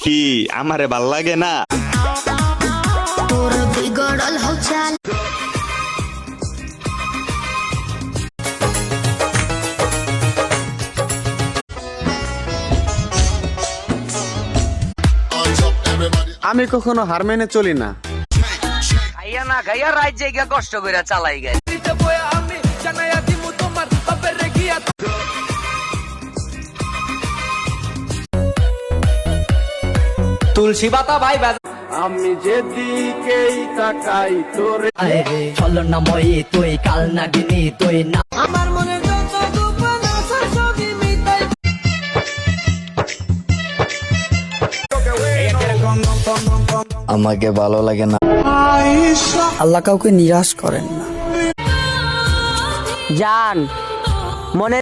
কি আমারে ভাল লাগে না? আমি কখনো হার মেনে চলি না। খাইয়া না খাইয়া রাত জায়গা কষ্ট করে চালাই গে। তুলসী পাতা ভাই আমি যেদিকেই তাকাই তোরে চল না মই তুই কাল নাগিনি তুই না আমার মনে যত গোপন আশা সবই মিটাই। আমাকে ভালো লাগে না। আল্লাহ কাউকে নিরাশ করেন না। জান মনে